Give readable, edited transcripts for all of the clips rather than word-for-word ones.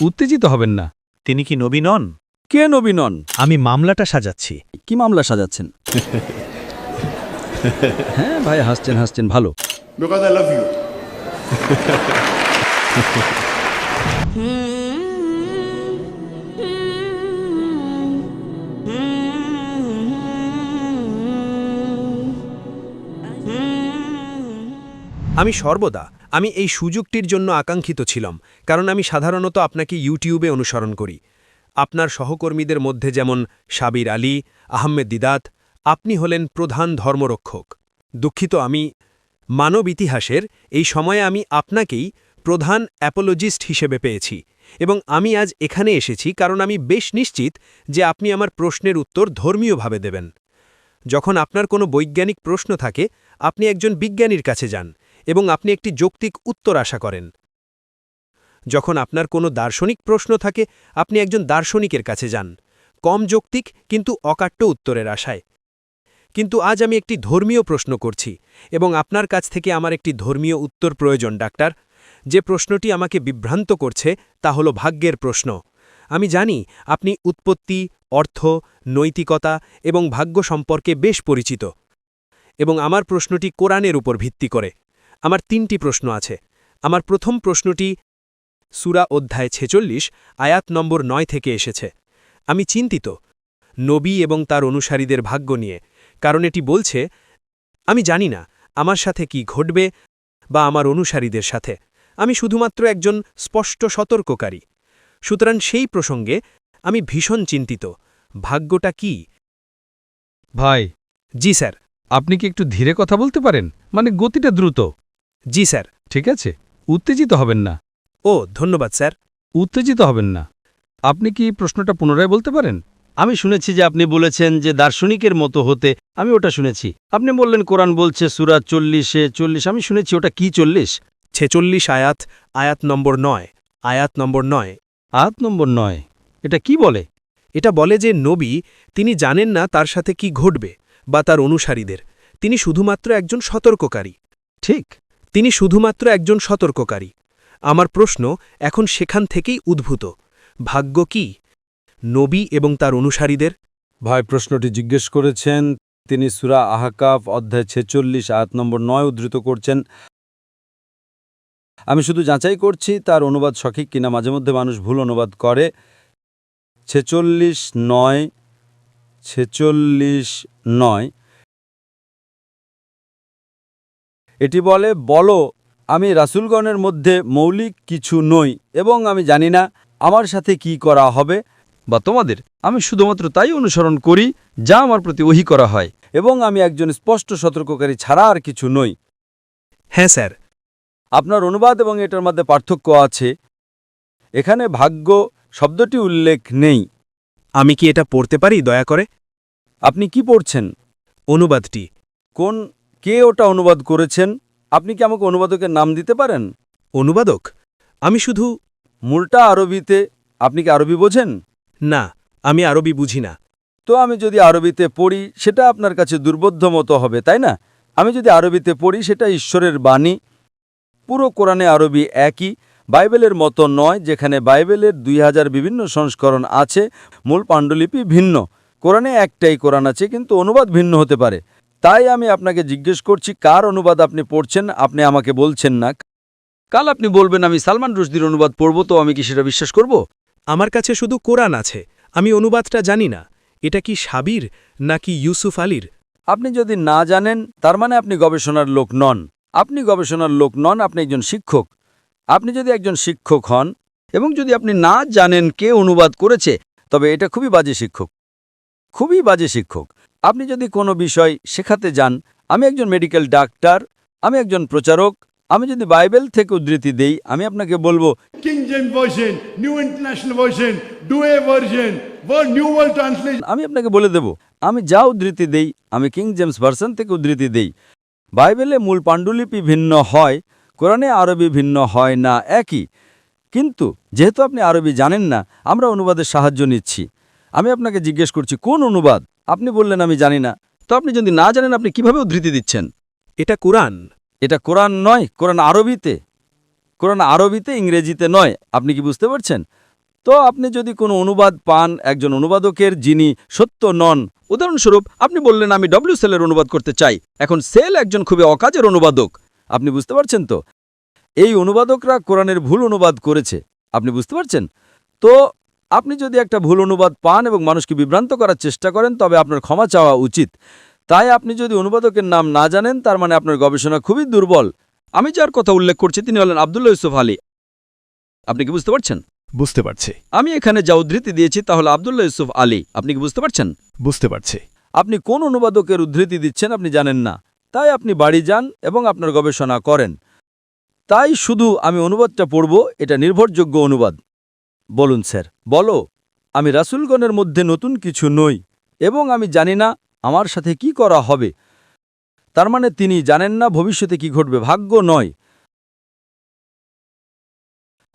উত্তেজিত হবেন না। তিনি কি নবী নন? কে নবী নন? আমি মামলাটা সাজাচ্ছি। কি মামলা সাজাচ্ছেন? হ্যাঁ ভাই, হাসছেন হাসছেন, ভালো। Because I love you. আমি সর্বদা এই সুযোগটির জন্য আকাঙ্ক্ষিত ছিলাম, কারণ আমি সাধারণত আপনাকে ইউটিউবে অনুসরণ করি। আপনার সহকর্মীদের মধ্যে যেমন সাবির আলী, আহমেদ দিদাত, আপনি হলেন প্রধান ধর্মরক্ষক। দুঃখিত, আমি মানব ইতিহাসের এই সময়ে আমি আপনাকেই প্রধান অ্যাপোলজিস্ট হিসেবে পেয়েছি, এবং আমি আজ এখানে এসেছি কারণ আমি বেশ নিশ্চিত যে আপনি আমার প্রশ্নের উত্তর ধর্মীয়ভাবে দেবেন। যখন আপনার কোনো বৈজ্ঞানিক প্রশ্ন থাকে, আপনি একজন বিজ্ঞানীর কাছে যান এবং আপনি একটি যৌক্তিক উত্তর আশা করেন। যখন আপনার কোনো দার্শনিক প্রশ্ন থাকে, আপনি একজন দার্শনিকের কাছে যান, কম যৌক্তিক কিন্তু অকাট্য উত্তরের আশায়। কিন্তু আজ আমি একটি ধর্মীয় প্রশ্ন করছি, এবং আপনার কাছ থেকে আমার একটি ধর্মীয় উত্তর প্রয়োজন, ডাক্তার। যে প্রশ্নটি আমাকে বিভ্রান্ত করছে তা হল ভাগ্যের প্রশ্ন। আমি জানি আপনি উৎপত্তি, অর্থ, নৈতিকতা এবং ভাগ্য সম্পর্কে বেশ পরিচিত, এবং আমার প্রশ্নটি কোরআনের উপর ভিত্তি করে। আমার 3টি প্রশ্ন আছে। আমার প্রথম প্রশ্নটি সূরা অধ্যায় 46 আয়াত নম্বর 9 থেকে এসেছে। আমি চিন্তিত নবী এবং তার অনুসারীদের ভাগ্য নিয়ে, কারণ এটি বলছে, আমি জানি না আমার সাথে কি ঘটবে বা আমার অনুসারীদের সাথে। আমি শুধুমাত্র একজন স্পষ্ট সতর্ককারী। সুতরাং সেই প্রসঙ্গে আমি ভীষণ চিন্তিত। ভাগ্যটা কি? ভাই, জি স্যার। আপনি কি একটু ধীরে কথা বলতে পারেন? মানে গতিটা দ্রুত। জি স্যার। ঠিক আছে, উত্তেজিত হবেন না। ও ধন্যবাদ স্যার। উত্তেজিত হবেন না। আপনি কি প্রশ্নটা পুনরায় বলতে পারেন? আমি শুনেছি যে আপনি বলেছেন যে দার্শনিকের মতো হতে। আমি ওটা শুনেছি। আপনি বললেন কোরআন বলছে সূরা 40 আমি শুনেছি, ওটা কি 40? 46 আয়াত নম্বর 9। আয়াত নম্বর 9। আয়াত নম্বর 9 এটা কি বলে? এটা বলে যে নবী, তিনি জানেন না তার সাথে কি ঘটবে বা তার অনুসারীদের। তিনি শুধুমাত্র একজন সতর্ককারী। ঠিক, তিনি শুধুমাত্র একজন সতর্ককারী। আমার প্রশ্ন এখন সেখান থেকেই উদ্ভূত। ভাগ্য কি? নবী এবং তার অনুসারীদের? ভাই প্রশ্নটি জিজ্ঞেস করেছেন, তিনি সূরা আহকাফ অধ্যায় 46 আয়াত নম্বর 9 উদ্ধৃত করছেন। আমি শুধু যাচাই করছি তার অনুবাদ সঠিক কিনা। মাঝে মধ্যে মানুষ ভুল অনুবাদ করে। 46:9 এটি বলে, বলো, আমি রাসূলগণের মধ্যে মৌলিক কিছু নই এবং আমি জানি না আমার সাথে কি করা হবে বা তোমাদের, আমি শুধুমাত্র তাই অনুসরণ করি যা আমার প্রতি ওহী করা হয়। এবং আমি একজন স্পষ্ট সতর্ককারী ছাড়া আর কিছু নই। হ্যাঁ স্যার। আপনার অনুবাদ এবং এটার মধ্যে পার্থক্য আছে। এখানে ভাগ্য শব্দটি উল্লেখ নেই। আমি কি এটা পড়তে পারি দয়া করে? আপনি কি পড়ছেন? অনুবাদটি। কে ওটা অনুবাদ করেছেন? আপনি কি আমাকে অনুবাদকের নাম দিতে পারেন? অনুবাদক? আমি শুধু মূলটা আরবিতে। আপনি কি আরবি বোঝেন? না, আমি আরবি বুঝি না। তো আমি যদি আরবিতে পড়ি সেটা আপনার কাছে দুর্বোধ্য মতো হবে, তাই না? আমি যদি আরবিতে পড়ি সেটা ঈশ্বরের বাণী। পুরো কোরআনে আরবি একই, বাইবেলের মতো নয় যেখানে বাইবেলের 2000 বিভিন্ন সংস্করণ আছে, মূল পাণ্ডুলিপি ভিন্ন। কোরআনে একটাই কোরআন আছে, কিন্তু অনুবাদ ভিন্ন হতে পারে। তাই আমি আপনাকে জিজ্ঞেস করছি কার অনুবাদ আপনি পড়ছেন। আপনি আমাকে বলছেন না। কাল আপনি বলবেন আমি সালমান রুশদির অনুবাদ পড়ব, তো আমি কি সেটা বিশ্বাস করব? আমার কাছে শুধু কোরআন আছে, আমি অনুবাদটা জানি না। এটা কি সাবির নাকি ইউসুফ আলীর? আপনি যদি না জানেন তার মানে আপনি গবেষণার লোক নন। আপনি গবেষণার লোক নন, আপনি একজন শিক্ষক। আপনি যদি একজন শিক্ষক হন এবং যদি আপনি না জানেন কে অনুবাদ করেছে, তবে এটা খুবই বাজে শিক্ষক, খুবই বাজে শিক্ষক। আপনি যদি কোনো বিষয় শেখাতে যান, আমি একজন মেডিকেল ডাক্তার, আমি একজন প্রচারক, আমি যদি বাইবেল থেকে উদ্ধৃতি দেই, আমি আপনাকে বলবো King James Version, New International Version, Douay Version, New World Translation. আমি আপনাকে বলে দেব আমি যা উদ্ধৃতি দেই আমি কিং জেমস ভার্সন থেকে উদ্ধৃতি দেই। বাইবেলে মূল পাণ্ডুলিপি ভিন্ন হয়, কোরআনে আরবি ভিন্ন হয় না, একই। কিন্তু যেহেতু আপনি আরবি জানেন না, আমরা অনুবাদের সাহায্য নিচ্ছি। আমি আপনাকে জিজ্ঞেস করছি কোন অনুবাদ? আপনি বললেন আমি জানি না। তো আপনি যদি না জানেন আপনি কিভাবে উদ্ধৃতি দিচ্ছেন? এটা কোরআন। এটা কোরআন নয়, কোরআন আরবিতে। কোরআন আরবিতে, ইংরেজিতে নয়। আপনি কি বুঝতে পারছেন? তো আপনি যদি কোনো অনুবাদ পান একজন অনুবাদকের যিনি সত্য নন, উদাহরণস্বরূপ আপনি বললেন আমি ডব্লিউ সেলের অনুবাদ করতে চাই, এখন সেল একজন খুবই অকাজের অনুবাদক। আপনি বুঝতে পারছেন তো? এই অনুবাদকরা কোরআনের ভুল অনুবাদ করেছে, আপনি বুঝতে পারছেন তো? আপনি যদি একটা ভুল অনুবাদ পান এবং মানুষকে বিভ্রান্ত করার চেষ্টা করেন তবে আপনার ক্ষমা চাওয়া উচিত। তাই আপনি যদি অনুবাদকের নাম না জানেন তার মানে আপনার গবেষণা খুবই দুর্বল। আমি যার কথা উল্লেখ করছি তিনি হলেন আব্দুল্লাহ ইউসুফ আলী। আপনি কি বুঝতে পারছেন? বুঝতে পারছি, আমি এখানে যা উদ্ধৃতি দিয়েছি তা হলো আব্দুল্লাহ ইউসুফ আলী। আপনি কি বুঝতে পারছেন? বুঝতে পারছি। আপনি কোন অনুবাদকের উদ্ধৃতি দিচ্ছেন আপনি জানেন না, তাই আপনি বাড়ি যান এবং আপনার গবেষণা করেন। তাই শুধু আমি অনুবাদটা পড়ব, এটা নির্ভরযোগ্য অনুবাদ। বলুন স্যার। বলো, আমি রাসূলগণের মধ্যে নতুন কিছু নই এবং আমি জানি না আমার সাথে কি করা হবে। তার মানে তিনি জানেন না ভবিষ্যতে কি ঘটবে, ভাগ্য নয়।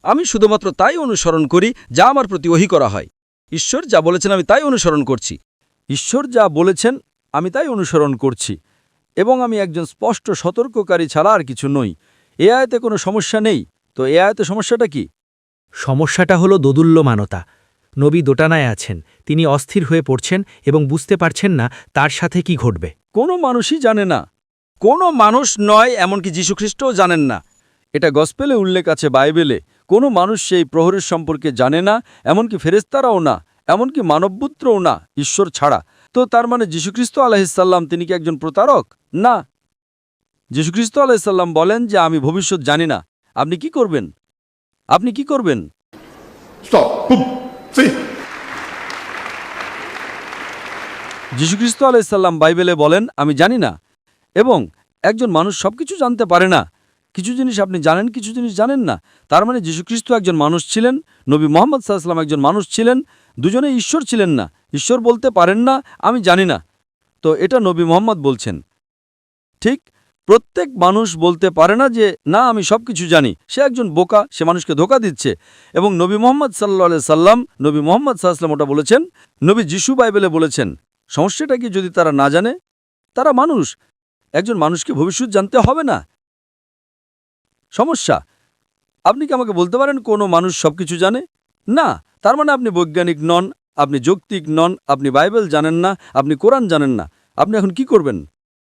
আমি শুধুমাত্র তাই অনুসরণ করি যা আমার প্রতি ওহী করা হয়। ঈশ্বর যা বলেছেন আমি তাই অনুসরণ করছি। ঈশ্বর যা বলেছেন আমি তাই অনুসরণ করছি এবং আমি একজন স্পষ্ট সতর্ককারী ছাড়া আর কিছু নই। এ আয়াতে কোনো সমস্যা নেই, তো এ আয়াতে সমস্যাটা কি? সমস্যাটা হলো দোদুল্যমানতা। নবী দোটানায় আছেন, তিনি অস্থির হয়ে পড়ছেন এবং বুঝতে পারছেন না তার সাথে কি ঘটবে। কোনো মানুষই জানে না। কোনো মানুষ নয়, এমনকি যীশুখ্রিস্টও জানেন না। এটা গসপেলে উল্লেখ আছে, বাইবেলে। কোনো মানুষ সেই প্রহরের সম্পর্কে জানে না, এমনকি ফেরেশতারাও না, এমনকি মানবপুত্রও না, ঈশ্বর ছাড়া। তো তার মানে যীশুখ্রিস্ট আলাইহিসসালাম তিনি কি একজন প্রতারক? না। যীশুখ্রিস্ট আলাইহিসসালাম বলেন যে আমি ভবিষ্যৎ জানি না। আপনি কি করবেন? আপনি কি করবেন? Stop. Boom. See? যীশুখ্রিস্ট আলাইহিসসালাম বাইবেলে বলেন আমি জানি না। এবং একজন মানুষ সবকিছু জানতে পারে না। কিছু জিনিস আপনি জানেন, কিছু জিনিস জানেন না। তার মানে যীশুখ্রিস্ট একজন মানুষ ছিলেন, নবী মুহাম্মদ সাল্লাল্লাহু আলাইহি ওয়াসাল্লাম একজন মানুষ ছিলেন, দুজনেই ঈশ্বর ছিলেন না। ঈশ্বর বলতে পারেন না আমি জানি না। তো এটা নবী মুহাম্মদ বলছেন। ঠিক, প্রত্যেক মানুষ বলতে পারে না যে না আমি সবকিছু জানি। সে একজন বোকা, সে মানুষকে ধোঁকা দিচ্ছে। এবং নবী মুহাম্মদ সাল্লাল্লাহু আলাইহি সাল্লাম, নবী মুহাম্মদ সাল্লাল্লাহু আলাইহি ওয়াসাল্লাম ওটা বলেছেন, নবী যিশু বাইবেলে বলেছেন। সমস্যাটা কি যদি তারা না জানে? তারা মানুষ। একজন মানুষকে ভবিষ্যৎ জানতে হবে না। সমস্যা, আপনি কি আমাকে বলতে পারেন কোনো মানুষ সবকিছু জানে? না। তার মানে আপনি বৈজ্ঞানিক নন, আপনি যৌক্তিক নন, আপনি বাইবেল জানেন না, আপনি কোরআন জানেন না। আপনি এখন কি করবেন?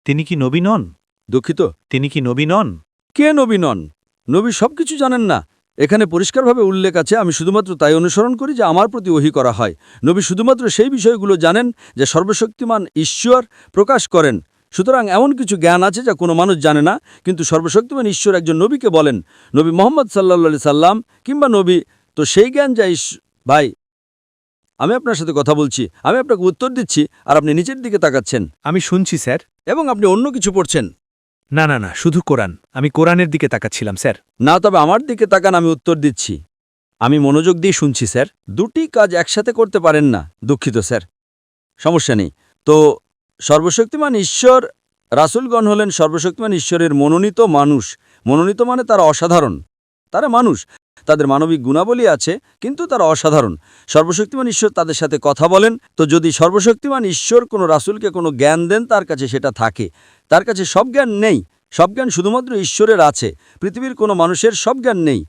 তিনি কি নবী নন? দুঃখিত, তিনি কি নবী নন? কে নবী নন? নবী সবকিছু জানেন না। এখানে পরিষ্কারভাবে উল্লেখ আছে আমি শুধুমাত্র তাই অনুসরণ করি যা আমার প্রতি ওহী করা হয়। নবী শুধুমাত্র সেই বিষয়গুলো জানেন যে সর্বশক্তিমান ঈশ্বর প্রকাশ করেন। সুতরাং এমন কিছু জ্ঞান আছে যা কোনো মানুষ জানে না, কিন্তু সর্বশক্তিমান ঈশ্বর একজন নবীকে বলেন, নবী মুহাম্মদ সাল্লাল্লাহু আলাইহি সাল্লাম কিংবা নবী, তো সেই জ্ঞান যা ভাই, আমি আপনার সাথে কথা বলছি, আমি আপনাকে উত্তর দিচ্ছি আর আপনি নিচের দিকে তাকাচ্ছেন আমি শুনছি স্যার। এবং আপনি অন্য কিছু পড়ছেন। না না না, শুধু কোরআন। আমি কোরআনের দিকে তাকাচ্ছিলাম স্যার। না, তবে আমার দিকে তাকান, আমি উত্তর দিচ্ছি। আমি মনোযোগ দিয়ে শুনছি স্যার। দুটি কাজ একসাথে করতে পারেন না। দুঃখিত স্যার, সমস্যা নেই। তো সর্বশক্তিমান ঈশ্বর, রাসূলগণ হলেন সর্বশক্তিমান ঈশ্বরের মনোনীত মানুষ। মনোনীত মানে তারা অসাধারণ, তারা মানুষ, তাদের মানবিক গুণাবলী আছে, কিন্তু তারা অসাধারণ। সর্বশক্তিমান ঈশ্বর তাদের সাথে কথা বলেন। তো যদি সর্বশক্তিমান ঈশ্বর কোনো রাসূলকে কোনো জ্ঞান দেন তার কাছে সেটা থাকে। তার কাছে সব জ্ঞান নেই, সব জ্ঞান শুধুমাত্র ঈশ্বরের আছে। পৃথিবীর কোনো মানুষের সব জ্ঞান নেই,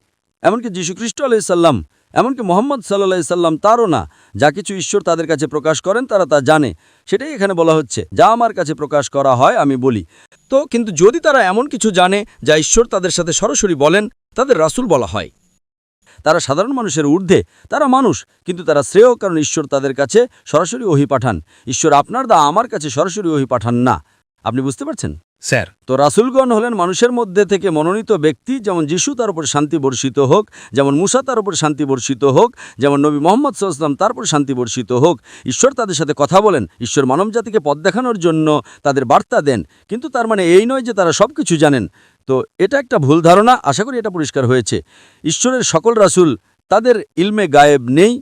এমনকি যীশুখ্রিস্ট আলাইহিস সালাম, এমনকি মুহাম্মদ সাল্লাল্লাহু আলাইহি সাল্লাম তারও না। যা কিছু ঈশ্বর তাদের কাছে প্রকাশ করেন তারা তা জানে। সেটাই এখানে বলা হচ্ছে, যা আমার কাছে প্রকাশ করা হয় আমি বলি। তো কিন্তু যদি তারা এমন কিছু জানে যা ঈশ্বর তাদের সাথে সরাসরি বলেন, তাদের রাসূল বলা হয়। তারা সাধারণ মানুষের ঊর্ধ্বে, তারা মানুষ, কিন্তু তারা শ্রেয়, কারণ ঈশ্বর তাদের কাছে সরাসরি ওহী পাঠান। ঈশ্বর আপনার আমার কাছে সরাসরি ওহী পাঠান না। আপনি বুঝতে পারছেন স্যার? তো রাসূলগণ হলেন মানুষের মধ্যে থেকে মনোনীত ব্যক্তি। যেমন যিশু তার উপর শান্তি বর্ষিত হোক, যেমন মুসা তার উপর শান্তি বর্ষিত হোক, যেমন নবী মুহাম্মদ সাল্লাল্লাহু আলাইহি ওয়াসাল্লাম তার উপর শান্তি বর্ষিত হোক। ঈশ্বর তাদের সাথে কথা বলেন, ঈশ্বর মানবজাতিকে পথ দেখানোর জন্য তাদের বার্তা দেন। কিন্তু তার মানে এই নয় যে তারা সবকিছু জানেন। তো এটা একটা ভুল ধারণা। আশা করি এটা পরিষ্কার হয়েছে। ঈশ্বরের সকল রাসূল তাদের ইলমে গায়েব নেই।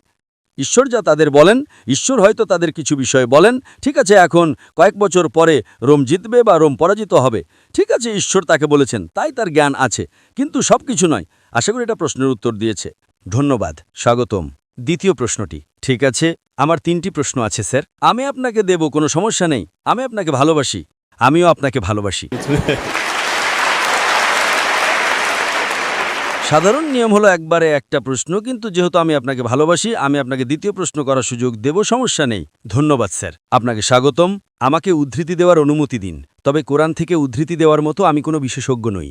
ঈশ্বর যা তাদের বলেন, ঈশ্বর হয়তো তাদের কিছু বিষয় বলেন। ঠিক আছে, এখন কয়েক বছর পরে রোম জিতবে বা রোম পরাজিত হবে। ঠিক আছে, ঈশ্বর তাকে বলেছেন, তাই তার জ্ঞান আছে, কিন্তু সব কিছু নয়। আশা করি এটা প্রশ্নের উত্তর দিয়েছে। ধন্যবাদ, স্বাগতম। দ্বিতীয় প্রশ্নটি। ঠিক আছে, আমার 3টি প্রশ্ন আছে স্যার। আমি আপনাকে দেব, কোনো সমস্যা নেই। আমি আপনাকে ভালোবাসি, আমিও আপনাকে ভালোবাসি। সাধারণ নিয়ম হলো একবারে একটা প্রশ্ন, কিন্তু যেহেতু আমি আপনাকে ভালোবাসি আমি আপনাকে দ্বিতীয় প্রশ্ন করার সুযোগ দেব, সমস্যা নেই। ধন্যবাদ স্যার, আপনাকে স্বাগতম। আমাকে উদ্ধৃতি দেওয়ার অনুমতি দিন, তবে কোরআন থেকে উদ্ধৃতি দেওয়ার মতো আমি কোনো বিশেষজ্ঞ নই।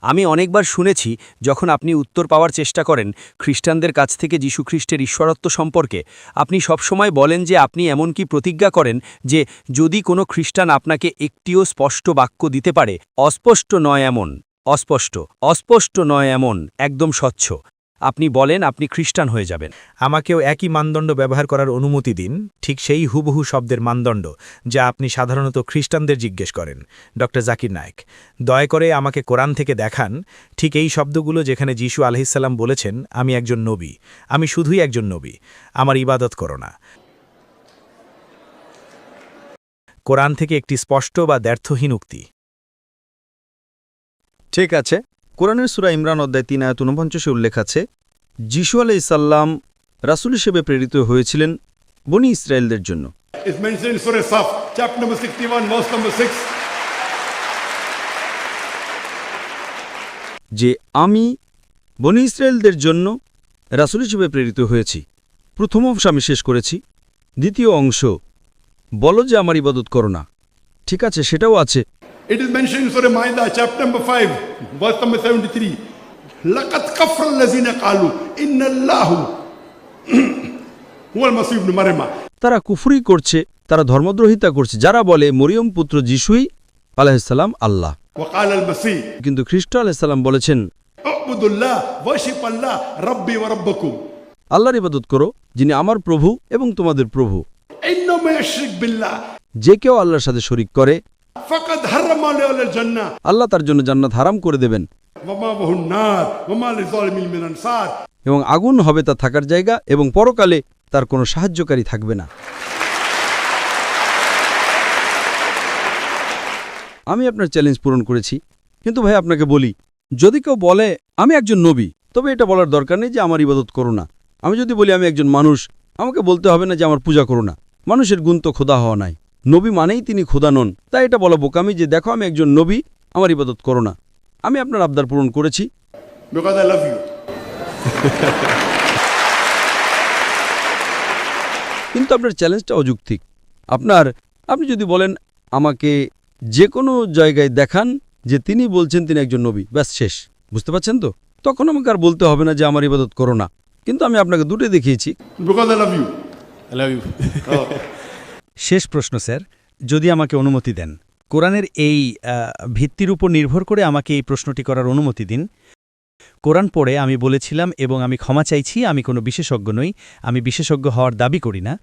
আমি অনেকবার শুনেছি যখন আপনি উত্তর পাওয়ার চেষ্টা করেন খ্রিস্টানদের কাছ থেকে যীশুখ্রিস্টের ঈশ্বরত্ব সম্পর্কে, আপনি সবসময় বলেন যে আপনি এমনকি প্রতিজ্ঞা করেন যে যদি কোনো খ্রিস্টান আপনাকে একটিও স্পষ্ট বাক্য দিতে পারে, অস্পষ্ট নয় এমন, অস্পষ্ট নয় এমন, একদম স্বচ্ছ, আপনি বলেন আপনি খ্রিস্টান হয়ে যাবেন। আমাকেও একই মানদণ্ড ব্যবহার করার অনুমতি দিন, ঠিক সেই হুবহু শব্দের মানদণ্ড যা আপনি সাধারণত খ্রিস্টানদের জিজ্ঞেস করেন। ড জাকির নায়েক, দয়া করে আমাকে কোরআন থেকে দেখান ঠিক এই শব্দগুলো যেখানে যীশু আলাইহিসসালাম বলেছেন আমি একজন নবী, আমি শুধুই একজন নবী, আমার ইবাদত করো না। কোরআন থেকে একটি স্পষ্ট বা দ্ব্যর্থহীন উক্তি। ঠিক আছে, কোরআনের সূরা ইমরান অধ্যায় 3 আয়াত 49 উল্লেখ আছে, যিশু আলাইহিসসালাম রাসূল হিসেবে প্রেরিত হয়েছিলেন বনি ইসরায়েলদের জন্য। It's mentioned in Surah Saf, chapter number 61, verse number 6. যে আমি বনি ইসরায়েলদের জন্য রাসূল হিসেবে প্রেরিত হয়েছি। প্রথম অংশ আমি শেষ করেছি, দ্বিতীয় অংশ বলো যে আমার ইবাদত করো না। ঠিক আছে, সেটাও আছে। It is mentioned in Surah Ma'idah, chapter number 5, verse number 73. لَقَدْ كَفَرَ الَّذِينَ قَالُوا إِنَّ اللَّهُ هُوَ الْمَسِيحُ ابْنُ مريم. তারা কুফরি করছে, তারা ধর্মদ্রোহিতা করছে, যারা বলে মরিয়ম পুত্র যিশুই আলাইহিসসালাম আল্লাহ। وقال المسيح কিন্তু খ্রিস্ট আলাইহিসসালাম বলেছেন اعبدوا الله worship الله ربي وربكم. আল্লাহর ইবাদত করো যিনি আমার প্রভু এবং তোমাদের প্রভু। إنه من يشرك بالله যে কেউ আল্লাহর সাথে শরীক করে فقد حرم عليه الجنة আল্লাহ তার জন্য জান্নাত হারাম করে দেবেন ومأواه النار وما للظالمين من أنصار. এবং আগুন হবে তার থাকার জায়গা এবং পরকালে তার কোনো সাহায্যকারী থাকবে না। আমি আপনার চ্যালেঞ্জ পূরণ করেছি, কিন্তু ভাই আপনাকে বলি, যদি কেউ বলে আমি একজন নবী, তবে এটা বলার দরকার নেই যে আমার ইবাদত করো না। আমি যদি বলি আমি একজন মানুষ, আমাকে বলতে হবে না যে আমার পূজা করো না। মানুষের গুণ তো খোদা হওয়া নাই, নবী মানেই তিনি খোদা নন। তাই এটা বলা বোকামি যে দেখো আমি একজন নবী, আমার ইবাদত করো না। আমি আপনার আবদার পূরণ করেছি। Because I love you. কিন্তু আপনার চ্যালেঞ্জটা অযৌক্তিক। আপনি যদি বলেন আমাকে যে কোনো জায়গায় দেখান যে তিনি বলছেন তিনি একজন নবী, ব্যাস শেষ। বুঝতে পারছেন তো? তখন আমাকে আর বলতে হবে না যে আমার ইবাদত করো না। কিন্তু আমি আপনাকে দুটোই দেখিয়েছি। Because I love you. I love you. শেষ প্রশ্ন স্যার, যদি আমাকে অনুমতি দেন, কোরআনের এই ভিত্তির উপর নির্ভর করে আমাকে এই প্রশ্নটি করার অনুমতি দিন। কোরআন পড়ে আমি বলেছিলাম এবং আমি ক্ষমা চাইছি আমি কোনো বিশেষজ্ঞ নই, আমি বিশেষজ্ঞ হওয়ার দাবি করি না।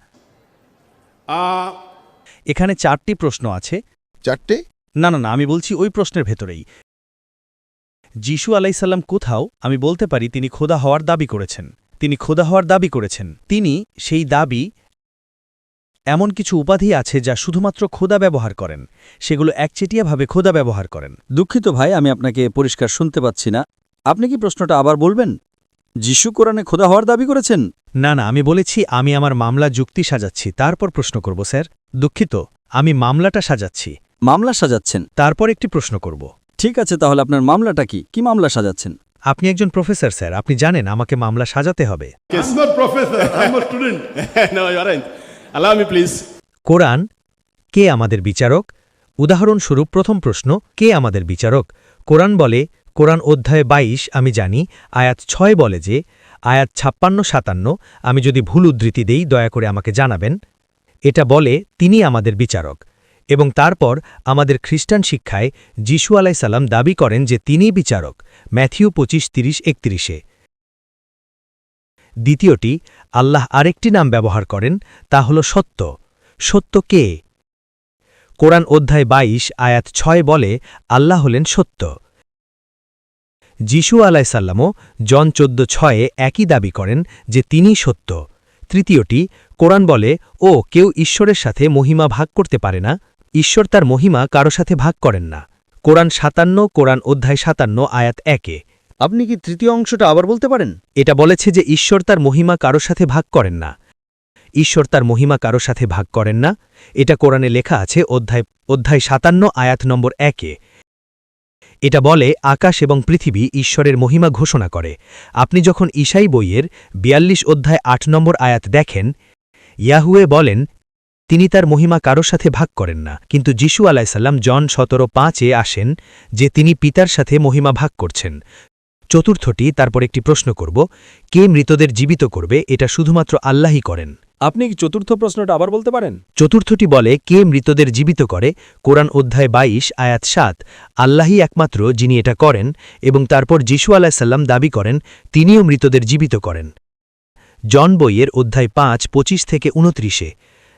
এখানে 4টি প্রশ্ন আছে। 4টে? না, আমি বলছি ওই প্রশ্নের ভেতরেই। যিশু আলাইসাল্লাম কোথাও আমি বলতে পারি তিনি খোদা হওয়ার দাবি করেছেন। তিনি সেই দাবি, এমন কিছু উপাধি আছে যা শুধুমাত্র খোদা ব্যবহার করেন, সেগুলো একচেটিয়াভাবে খোদা ব্যবহার করেন। দুঃখিত ভাই, আমি আপনাকে পরিষ্কার শুনতে পাচ্ছি না। আপনি কি প্রশ্নটা আবার বলবেন? যিশু কোরআনে খোদা হওয়ার দাবি করেছেন? না, আমি বলেছি আমি আমার মামলা যুক্তি সাজাচ্ছি, তারপর প্রশ্ন করব স্যার। দুঃখিত, আমি মামলাটা সাজাচ্ছি। মামলা সাজাচ্ছেন? তারপর একটি প্রশ্ন করব। ঠিক আছে, তাহলে আপনার মামলাটা কি মামলা সাজাচ্ছেন? আপনি একজন প্রফেসর স্যার, আপনি জানেন আমাকে মামলা সাজাতে হবে। I'm not professor, I'm a student. No, you aren't. Allow me, please. কোরআন কে আমাদের বিচারক? উদাহরণস্বরূপ প্রথম প্রশ্ন, কে আমাদের বিচারক? কোরআন বলে, কোরআন অধ্যায় 22 আমি জানি, আয়াত 6 বলে যে, আয়াত 56-57 আমি যদি ভুল উদ্ধৃতি দেই দয়া করে আমাকে জানাবেন। এটা বলে তিনি আমাদের বিচারক। এবং তারপর আমাদের খ্রিস্টান শিক্ষায় যিশু আলাইসাল্লাম দাবি করেন যে তিনিই বিচারক, ম্যাথিউ 25:30-31। দ্বিতীয়টি, আল্লাহ আরেকটি নাম ব্যবহার করেন, তা হল সত্য। সত্য কে? কোরআন অধ্যায় 22 আয়াত 6 বলে আল্লাহ হলেন সত্য। যিশু আলাইসাল্লামও জন 14:6 একই দাবি করেন যে তিনি সত্য। তৃতীয়টি, কোরআন বলে কেউ ঈশ্বরের সাথে মহিমা ভাগ করতে পারে না, ঈশ্বর তার মহিমা কারো সাথে ভাগ করেন না। কোরআন 57, কোরআন অধ্যায় 57 আয়াত 1। আপনি কি তৃতীয় অংশটা আবার বলতে পারেন? এটা বলেছে যে ঈশ্বর তার মহিমা কারো সাথে ভাগ করেন না। ঈশ্বর তার মহিমা কারো সাথে ভাগ করেন না, এটা কোরআনে লেখা আছে অধ্যায় 57 আয়াত নম্বর 1। এটা বলে আকাশ এবং পৃথিবী ঈশ্বরের মহিমা ঘোষণা করে। আপনি যখন ঈশাই বইয়ের ৪২ অধ্যায় ৮ নম্বর আয়াত দেখেন, ইয়াহুয়ে বলেন তিনি তার মহিমা কারো সাথে ভাগ করেন না, কিন্তু যিশু আলাইসাল্লাম জন ১৭:৫-এ আসেন যে তিনি পিতার সাথে মহিমা ভাগ করছেন। চতুর্থটি, তারপর একটি প্রশ্ন করব, কে মৃতদের জীবিত করবে? এটা শুধুমাত্র আল্লাহই করেন। আপনি কি চতুর্থ প্রশ্নটা আবার বলতে পারেন? চতুর্থটি বলে কে মৃতদের জীবিত করে? কোরআন অধ্যায় ২২ আয়াত ৭, আল্লাহই একমাত্র যিনি এটা করেন, এবং তারপর যিশু আলাইসাল্লাম দাবি করেন তিনিও মৃতদের জীবিত করেন। জন বইয়ের অধ্যায় ৫ ২৫ থেকে ২৯-এ।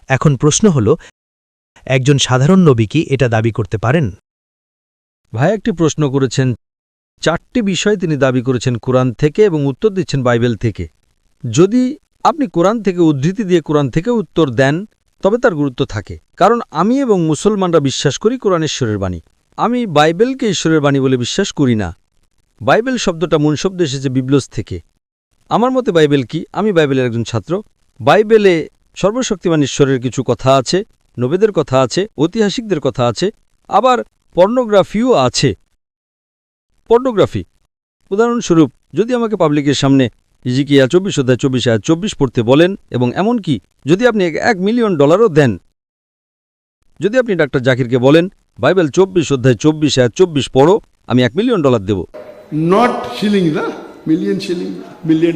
এখন প্রশ্ন হল, একজন সাধারণ নবী কি এটা দাবি করতে পারেন? ভাই একটি প্রশ্ন করেছেন, 4টি বিষয় তিনি দাবি করেছেন কোরআন থেকে এবং উত্তর দিচ্ছেন বাইবেল থেকে। যদি আপনি কোরআন থেকে উদ্ধৃতি দিয়ে কোরআন থেকে উত্তর দেন তবে তার গুরুত্ব থাকে, কারণ আমি এবং মুসলমানরা বিশ্বাস করি কোরআন ঈশ্বরের বাণী। আমি বাইবেলকে ঈশ্বরের বাণী বলে বিশ্বাস করি না। বাইবেল শব্দটা মূল শব্দ এসেছে বিবলস থেকে। আমার মতে বাইবেল কি? আমি বাইবেলের একজন ছাত্র। বাইবেলে সর্বশক্তিমান ঈশ্বরের কিছু কথা আছে, নবীদের কথা আছে, ঐতিহাসিকদের কথা আছে, আবার পর্নোগ্রাফিও আছে। পর্নোগ্রাফি উদাহরণস্বরূপ, যদি আমাকে পাবলিকের সামনে ইজিকিয়া ২৪ অধ্যায় ২৪ আয়াত ২৪ পড়তে বলেন, এবং এমনকি যদি আপনি $1 মিলিয়ন দেন, যদি আপনি ডাক্তার জাকিরকে বলেন বাইবেল ২৪ অধ্যায় ২৪ আয়াত ২৪ পড়ো, আমি $1 মিলিয়ন দেব, Not shillings, huh? Million shilling, $1 million.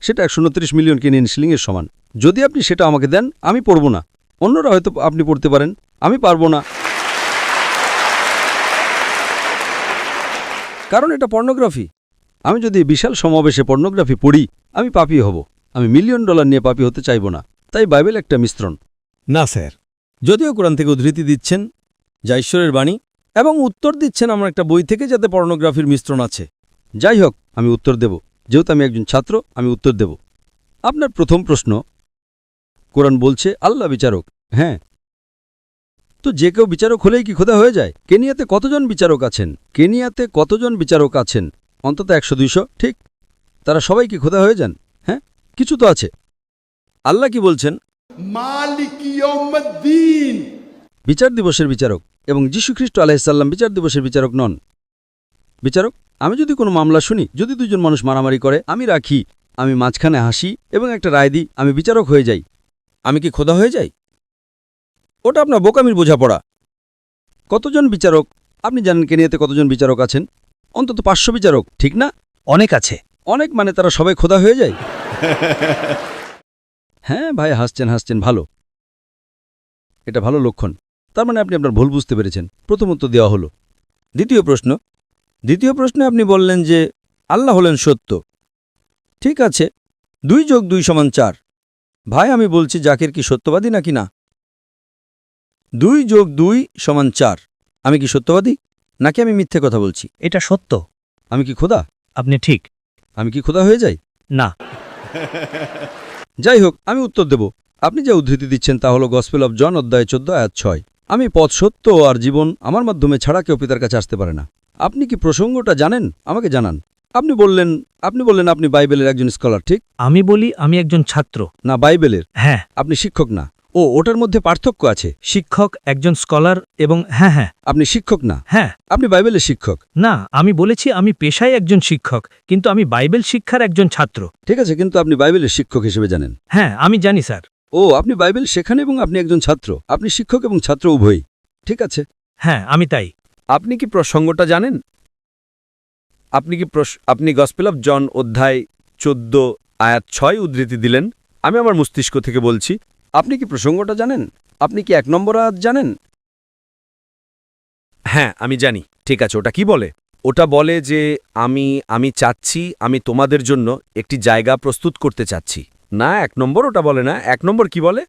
সেটা ১২৯ মিলিয়ন কেনিয়ান শিলিংয়ের সমান। যদি আপনি সেটা আমাকে দেন, আমি পড়ব না। অন্যরা হয়তো আপনি পড়তে পারেন, আমি পারব না, কারণ এটা পর্নোগ্রাফি। আমি যদি বিশাল সমাবেশে পর্নোগ্রাফি পড়ি, আমি পাপী হব। আমি $1 মিলিয়ন নিয়ে পাপী হতে চাইব না। তাই বাইবেল একটা মিশ্রণ। না স্যার। যদিও কোরআন থেকে উদ্ধৃতি দিচ্ছেন যা ঈশ্বরের বাণী, এবং উত্তর দিচ্ছেন আমার একটা বই থেকে যাতে পর্নোগ্রাফির মিশ্রণ আছে। যাই হোক, আমি উত্তর দেব। যেহেতু আমি একজন ছাত্র, আমি উত্তর দেব। আপনার প্রথম প্রশ্ন, কোরআন বলছে আল্লাহ বিচারক। হ্যাঁ, তো যে কেউ বিচারক হলেই কি খোদা হয়ে যায়? কেনিয়াতে কতজন বিচারক আছেন? কেনিয়াতে কতজন বিচারক আছেন? অন্তত ১০০-২০০, ঠিক? তারা সবাই কি খোদা হয়ে যান? হ্যাঁ, কিছু তো আছে। আল্লাহ কি বলছেন? মালিক ইয়াউমিদ্দিন। বিচার দিবসের বিচারক, এবং যীশুখ্রিস্ট আলাইহিসসালাম বিচার দিবসের বিচারক নন। বিচারক, আমি যদি কোনো মামলা শুনি, যদি দুজন মানুষ মারামারি করে, আমি রাখি, আমি মাঝখানে হাসি এবং একটা রায় দিই, আমি বিচারক হয়ে যাই। আমি কি খোদা হয়ে যাই? ওটা আপনার বোকামির বোঝাপড়া। কতজন বিচারক? আপনি জানেন কেনিয়াতে কতজন বিচারক আছেন? অন্তত ৫০০ বিচারক, ঠিক না? অনেক আছে। অনেক মানে তারা সবাই খোদা হয়ে যায়? হ্যাঁ ভাই, হাসছেন, ভালো। এটা ভালো লক্ষণ। তার মানে আপনি আপনার ভুল বুঝতে পেরেছেন। প্রথম উত্তর দেওয়া হলো। দ্বিতীয় প্রশ্নে আপনি বললেন যে আল্লাহ হলেন সত্য। ঠিক আছে, 2+2=4। ভাই, আমি বলছি জাকির কি সত্যবাদী নাকি না? 2+2=4। আমি কি সত্যবাদী নাকি আমি মিথ্যে কথা বলছি? এটা সত্য। আমি কি খোদা? আপনি ঠিক। আমি কি খোদা হয়ে যাই? না। যাই হোক, আমি উত্তর দেব। আপনি যা উদ্ধৃতি দিচ্ছেন তা হল গসপেল অব জন অধ্যায় ১৪ আয়াত ৬। আমি পথ, সত্য আর জীবন, আমার মাধ্যমে ছাড়া কেউ পিতার কাছে আসতে পারে না। আপনি কি প্রসঙ্গটা জানেন? আমাকে জানান। আপনি বললেন আপনি বাইবেলের একজন স্কলার, ঠিক? আমি বলি আমি একজন ছাত্র। না, বাইবেলের। হ্যাঁ। আপনি শিক্ষক না। ও, ওটার মধ্যে পার্থক্য আছে। শিক্ষক, একজন স্কলার, এবং হ্যাঁ। আপনি শিক্ষক না। হ্যাঁ। আপনি বাইবেলের শিক্ষক না, আমি বলেছি আমি পেশায় একজন শিক্ষক, কিন্তু আমি বাইবেল শিক্ষার একজন ছাত্র। ঠিক আছে, কিন্তু আপনি বাইবেলের শিক্ষক হিসেবে জানেন। হ্যাঁ, আমি জানি স্যার। ও, আপনি বাইবেল শেখান এবং আপনি একজন ছাত্র। আপনি শিক্ষক এবং ছাত্র উভয়ই। ঠিক আছে। হ্যাঁ, আমি তাই। আপনি কি প্রসঙ্গটা জানেন? আপনি গসপেল অব জন অধ্যায় ১৪ আয়াত ৬ উদ্ধৃতি দিলেন। আমি আমার মস্তিষ্ক থেকে বলছি। আপনি কি প্রসঙ্গটা জানেন? আপনি কি ১ নম্বর আয়াত জানেন? হ্যাঁ, আমি জানি। ঠিক আছে, ওটা কি বলে? ওটা বলে যে আমি চাচ্ছি, আমি তোমাদের জন্য একটি জায়গা প্রস্তুত করতে চাচ্ছি। না, ১ নম্বর ওটা বলে না। ১ নম্বর কি বলে?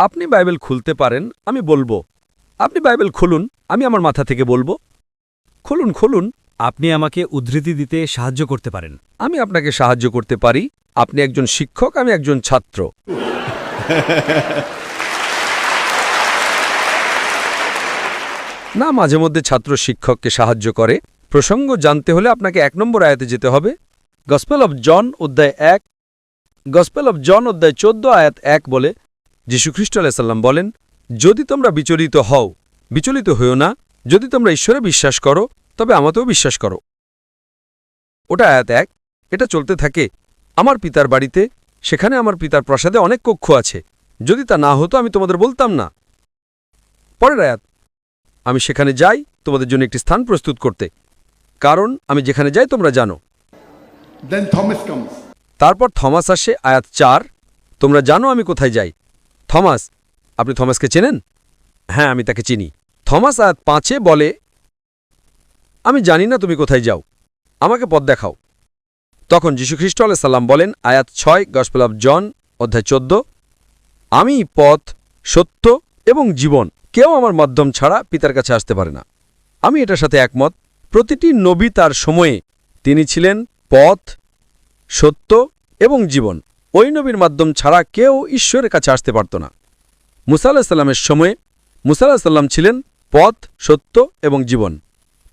আপনি বাইবেল খুলতে পারেন, আমি বলবো। আপনি বাইবেল খুলুন, আমি আমার মাথা থেকে বলবো। খুলুন। আপনি আমাকে উদ্ধৃতি দিতে সাহায্য করতে পারেন। আমি আপনাকে সাহায্য করতে পারি। আপনি একজন শিক্ষক, আমি একজন ছাত্র। না, মাঝে মধ্যে ছাত্র শিক্ষককে সাহায্য করে। প্রসঙ্গ জানতে হলে আপনাকে ১ নম্বর আয়াতে যেতে হবে। গসপেল অব জন অধ্যায় ১, গসপেল অব জন অধ্যায় ১৪ আয়াত ১ বলে, যীশুখ্রিস্ট আলাইহিস সালাম বলেন, যদি তোমরা বিচলিত হও, বিচলিত হইও না। যদি তোমরা ঈশ্বরে বিশ্বাস করো, তবে আমাতেও বিশ্বাস করো। ওটা আয়াত 1। এটা চলতে থাকে। আমার পিতার বাড়িতে, সেখানে আমার পিতার প্রাসাদে অনেক কক্ষ আছে। যদি তা না হতো আমি তোমাদের বলতাম না। পরের আয়াত, আমি সেখানে যাই তোমাদের জন্য একটি স্থান প্রস্তুত করতে, কারণ আমি যেখানে যাই তোমরা জানো। Then Thomas comes. তারপর থমাস আসে, আয়াত 4। তোমরা জানো আমি কোথায় যাই। থমাস, আপনি থমাসকে চেনেন? হ্যাঁ, আমি তাকে চিনি। থমাস আয়াত 5 বলে, আমি জানি না তুমি কোথায় যাও, আমাকে পথ দেখাও। তখন যীশুখ্রিস্ট আলাইহিস সালাম বলেন, আয়াত 6, গসপেল অফ জন অধ্যায় 14, আমি পথ, সত্য এবং জীবন, কেউ আমার মাধ্যম ছাড়া পিতার কাছে আসতে পারে না। আমি এটার সাথে একমত। প্রতিটি নবী তার সময়ে তিনি ছিলেন পথ, সত্য এবং জীবন। ওই নবীর মাধ্যম ছাড়া কেউ ঈশ্বরের কাছে আসতে পারত না। মুসা আলাইহিস সালামের সময়ে মুসা আলাইহিস সালাম ছিলেন পথ, সত্য এবং জীবন।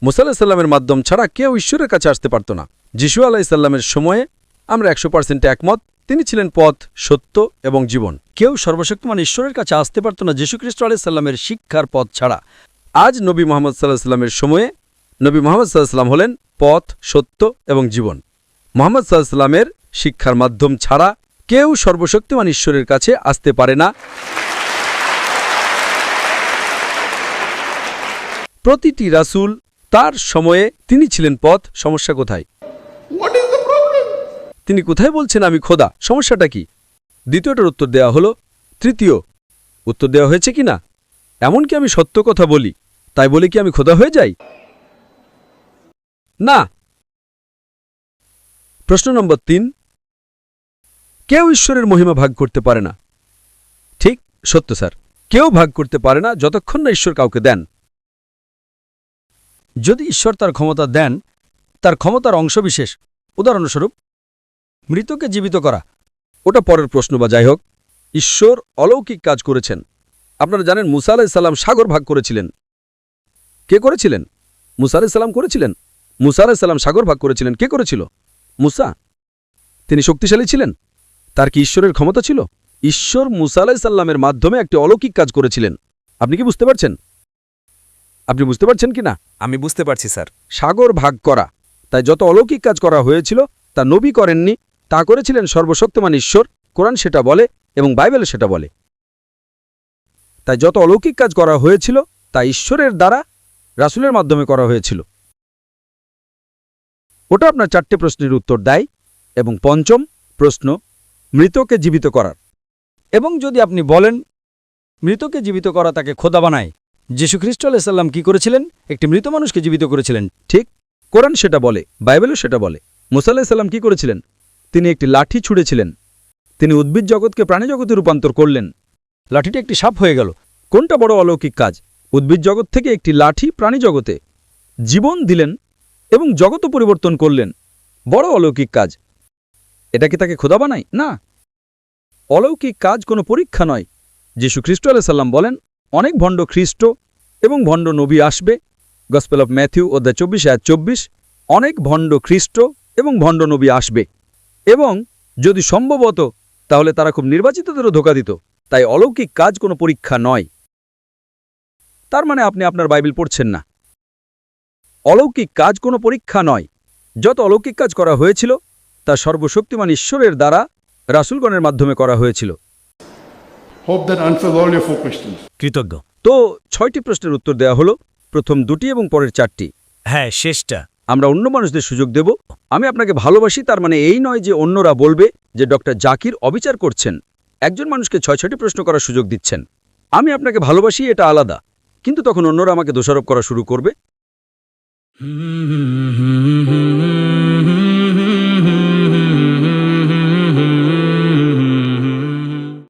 মুসা আলাইহিস সালামের মাধ্যম ছাড়া কেউ ঈশ্বরের কাছে আসতে পারত না। যিশু আলাইহিস সালামের সময়ে আমরা 100% একমত, তিনি ছিলেন পথ, সত্য এবং জীবন। কেউ সর্বশক্তিমান ঈশ্বরের কাছে আসতে পারত না যীশুখ্রিস্ট আলাইহিস সাল্লামের শিক্ষার পথ ছাড়া। আজ নবী মুহাম্মদ সাল্লাল্লাহু আলাইহি সাল্লামের সময়ে নবী মুহাম্মদ সাল্লাল্লাহু আলাইহি সাল্লাম হলেন পথ, সত্য এবং জীবন। মুহাম্মদ সাল্লাল্লাহু আলাইহি সাল্লামের শিক্ষার মাধ্যম ছাড়া কেউ সর্বশক্তিমান ঈশ্বরের কাছে আসতে পারে না। প্রতিটি রাসূল তার সময়ে তিনি ছিলেন পথ। সমস্যা কোথায়? What is the problem? তিনি কোথায় বলছেন আমি খোদা? সমস্যাটা কি? দ্বিতীয়টার উত্তর দেওয়া হলো। তৃতীয় উত্তর দেওয়া হয়েছে কি না? এমনকি আমি সত্য কথা বলি, তাই বলে কি আমি খোদা হয়ে যাই? না। প্রশ্ন নম্বর 3, কেউ ঈশ্বরের মহিমা ভাগ করতে পারে না। ঠিক, সত্য স্যার। কেউ ভাগ করতে পারে না যতক্ষণ না ঈশ্বর কাউকে দেন। যদি ঈশ্বর তার ক্ষমতা দেন, তার ক্ষমতার অংশবিশেষ, উদাহরণস্বরূপ মৃতকে জীবিত করা। ওটা পরের প্রশ্ন, বা যাই হোক, ঈশ্বর অলৌকিক কাজ করেছেন। আপনারা জানেন মুসা আলাইহিস সালাম সাগর ভাগ করেছিলেন। কে করেছিলেন? মুসা আলাইহিস সালাম করেছিলেন। মুসা আলাইহিস সালাম সাগর ভাগ করেছিলেন। কে করেছিল? মুসা। তিনি শক্তিশালী ছিলেন? তার কি ঈশ্বরের ক্ষমতা ছিল? ঈশ্বর মুসা আলাইহিস সালামের মাধ্যমে একটি অলৌকিক কাজ করেছিলেন। আপনি কি বুঝতে পারছেন? আপনি বুঝতে পারছেন কি না? আমি বুঝতে পারছি স্যার। সাগর ভাগ করা। তাই যত অলৌকিক কাজ করা হয়েছিল তা নবী করেননি, তা করেছিলেন সর্বশক্তিমান ঈশ্বর। কোরআন সেটা বলে এবং বাইবেল সেটা বলে। তাই যত অলৌকিক কাজ করা হয়েছিল তা ঈশ্বরের দ্বারা রাসূলের মাধ্যমে করা হয়েছিল। ওটা আপনার 4টে প্রশ্নের উত্তর দেয়। এবং পঞ্চম প্রশ্ন, মৃতকে জীবিত করার। এবং যদি আপনি বলেন মৃতকে জীবিত করা তাকে খোদা বানায়, যীশুখ্রিস্ট আলাইহিস সাল্লাম কি করেছিলেন? একটি মৃত মানুষকে জীবিত করেছিলেন। ঠিক, কোরআন সেটা বলে, বাইবেলও সেটা বলে। মুসা আলাইহিস সালাম কি করেছিলেন? তিনি একটি লাঠি ছুঁড়েছিলেন। তিনি উদ্ভিদ জগৎকে প্রাণী জগতে রূপান্তর করলেন। লাঠিটি একটি সাপ হয়ে গেল। কোনটা বড় অলৌকিক কাজ? উদ্ভিদ জগৎ থেকে একটি লাঠি প্রাণী জগতে জীবন দিলেন এবং জগৎও পরিবর্তন করলেন। বড় অলৌকিক কাজ। এটা কি তাকে খোদা বানায়? না। অলৌকিক কাজ কোনো পরীক্ষা নয়। যীশুখ্রিস্ট আলাইহিস সালাম বলেন, অনেক ভণ্ড খ্রিস্ট এবং ভণ্ড নবী আসবে। গসপেল অফ ম্যাথিউ অধ্যায় 24 আয়াত 24, অনেক ভণ্ড খ্রিস্ট এবং ভণ্ড নবী আসবে, এবং যদি সম্ভবত তাহলে তারা খুব নির্বাচিতদেরও ধোঁকা দিত। তাই অলৌকিক কাজ কোনো পরীক্ষা নয়। তার মানে আপনি আপনার বাইবেল পড়ছেন না। অলৌকিক কাজ কোনো পরীক্ষা নয়। যত অলৌকিক কাজ করা হয়েছিল তা সর্বশক্তিমান ঈশ্বরের দ্বারা রাসূলগণের মাধ্যমে করা হয়েছিল। Hope that answers all your 4 questions. কৃতজ্ঞ। তো 6টি প্রশ্নের উত্তর দেওয়া হলো, প্রথম 2টি এবং পরের 4টি। হ্যাঁ, শেষটা। আমরা অন্য মানুষদের সুযোগ দেব। আমি আপনাকে ভালোবাসি তার মানে এই নয় যে অন্যরা বলবে যে ডক্টর জাকির অবিচার করছেন। একজন মানুষকে 6টি প্রশ্ন করার সুযোগ দিচ্ছেন। আমি আপনাকে ভালোবাসি, এটা আলাদা, কিন্তু তখন অন্যরা আমাকে দোষারোপ করা শুরু করবে।